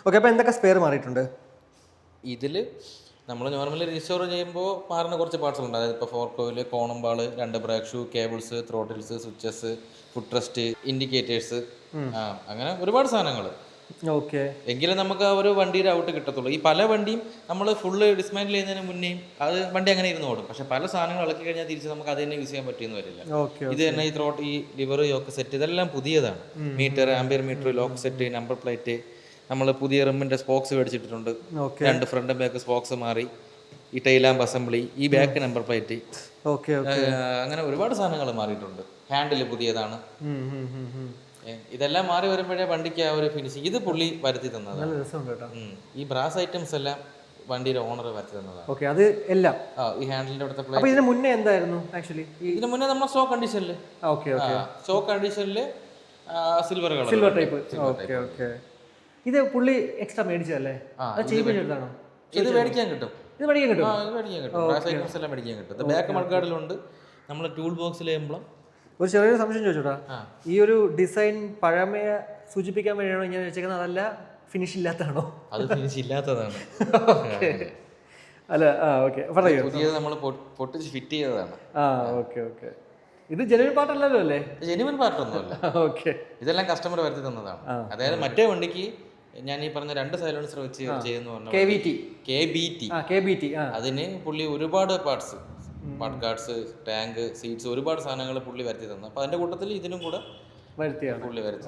Okay, അപ്പോൾ എന്തൊക്കെ spare മാറിയിട്ടുണ്ട് ഇതിൽ? നമ്മൾ നോർമലി റീസ്റ്റോർ ചെയ്യുമ്പോൾ മാറുന്ന കുറച്ച് പാർട്സുകളുണ്ട്. അതായത് ഇപ്പോൾ ഫോർക്ക് ഓയിൽ, കോണമ്പാൾ, 2 brake shoe, cables, throttles, switches, foot rest, indicators, അങ്ങനെ ഒരുപാട് സാധനങ്ങൾ. ഓക്കെ. എങ്കിലും നമുക്ക് ആ ഒരു വണ്ടിയുടെ ഔട്ട് കിട്ടത്തുള്ളൂ. ഈ പല വണ്ടിയും നമ്മൾ ഫുള്ള് ഡിസ്മാൻഡിൽ ചെയ്യുന്നതിന് മുന്നേയും അത് വണ്ടി അങ്ങനെ ഇരുന്ന് ഓടും. പക്ഷെ പല സാധനങ്ങൾ ഇളക്കി കഴിഞ്ഞാൽ തിരിച്ച് നമുക്ക് അത് തന്നെ യൂസ് ചെയ്യാൻ പറ്റിയെന്ന് വരില്ല. ഇത് തന്നെ ഈ ത്രോട്ട്, ഈ ലിവർ, യോക്ക് സെറ്റ്, ഇതെല്ലാം പുതിയതാണ്. Meter, ampere meter, lock set, number plate, നമ്മൾ പുതിയ റിമ്മിന്റെ സ്പോക്സ് മേടിച്ചിട്ടുണ്ട്. 2 ഫ്രണ്ട് ബാക്ക് സ്പോക്സ് മാറി, ഈ ടൈലാമ്പ് അസംബ്ലി, ഈ ബാക്ക് നമ്പർ പ്ലേറ്റ്, അങ്ങനെ ഒരുപാട് സാധനങ്ങൾ മാറിയിട്ടുണ്ട്. ഹാൻഡിൽ പുതിയതാണ്. ഇതെല്ലാം മാറി വരുമ്പോഴേ വണ്ടിക്ക് ആ ഒരു ഫിനിഷിങ്. ഇത് പുള്ളി വരുത്തി തന്നതാണ്. ഈ ബ്രാസ് ഐറ്റംസ് എല്ലാം വണ്ടിയുടെ ഓണർ വരുത്തി തന്നതാണ്. ഓക്കെ, അത് എല്ലാം ഈ ഹാൻഡിലിന്റെ അടുത്ത പ്ലേറ്റ്. ഇതിന് മുന്നേ എന്തായിരുന്നു ആക്ച്വലി? ഇതിന് മുന്നേ നമ്മൾ സ്റ്റോക്ക് കണ്ടീഷനിൽ സ്റ്റോക്ക് കണ്ടീഷനിൽ silver colour, silver type. Okay okay. ഇത് പുള്ളി എക്സ്ട്രാ മേടിച്ചതല്ലേ? ഇത് മേടിക്കാൻ കിട്ടും. ഇത് മേടിക്കാൻ കിട്ടും. ഇത് മേടിക്കാൻ കിട്ടും. ബ്രാസ് ഐറ്റംസ് എല്ലാം മേടിക്കാൻ കിട്ടും. ബാക്ക് മഡ്ഗാർഡിലുണ്ട്. നമ്മളെ ടൂൾ ബോക്സിലെ എംബ്ലം. ഒരു ചെറിയൊരു സംശയം ചോദിച്ചോട്ടാ, ഈ ഒരു ഡിസൈൻ പഴമയെ സൂചിപ്പിക്കാൻ വേണ്ടിയാണോ ഇങ്ങനെ വെച്ചേക്കുന്നത്, അതല്ല ഫിനിഷ് ഇല്ലാത്തതാണോ? അത് ഫിനിഷ് ഇല്ലാത്തതാണ്. അല്ല, ഓക്കെ, പറയൂ. പുതിയത് നമ്മൾ പൊട്ടിച്ച് ഫിറ്റ് ചെയ്തതാണ്. Okay okay. ഇത് ജെനുവിൻ പാർട്ട് അല്ലല്ലോ അല്ലേ? ജെനുവിൻ പാർട്ടൊന്നുമല്ല. ഓക്കെ. ഇതെല്ലാം കസ്റ്റമർ വരുത്തി തന്നതാണ്. അതായത് മറ്റേ വണ്ടിക്ക് ഞാൻ ഈ പറഞ്ഞ 2 സൈലൻസർ വെച്ച് ചെയ്യുന്നു പറഞ്ഞു, KBT. അതിന് പുള്ളി ഒരുപാട് parts, mud guards, tank, seats, ഒരുപാട് സാധനങ്ങൾ പുള്ളി വരുത്തി തന്നു. അപ്പൊ അതിന്റെ കൂട്ടത്തിൽ ഇതിനും കൂടെ പുള്ളി വരുത്തി.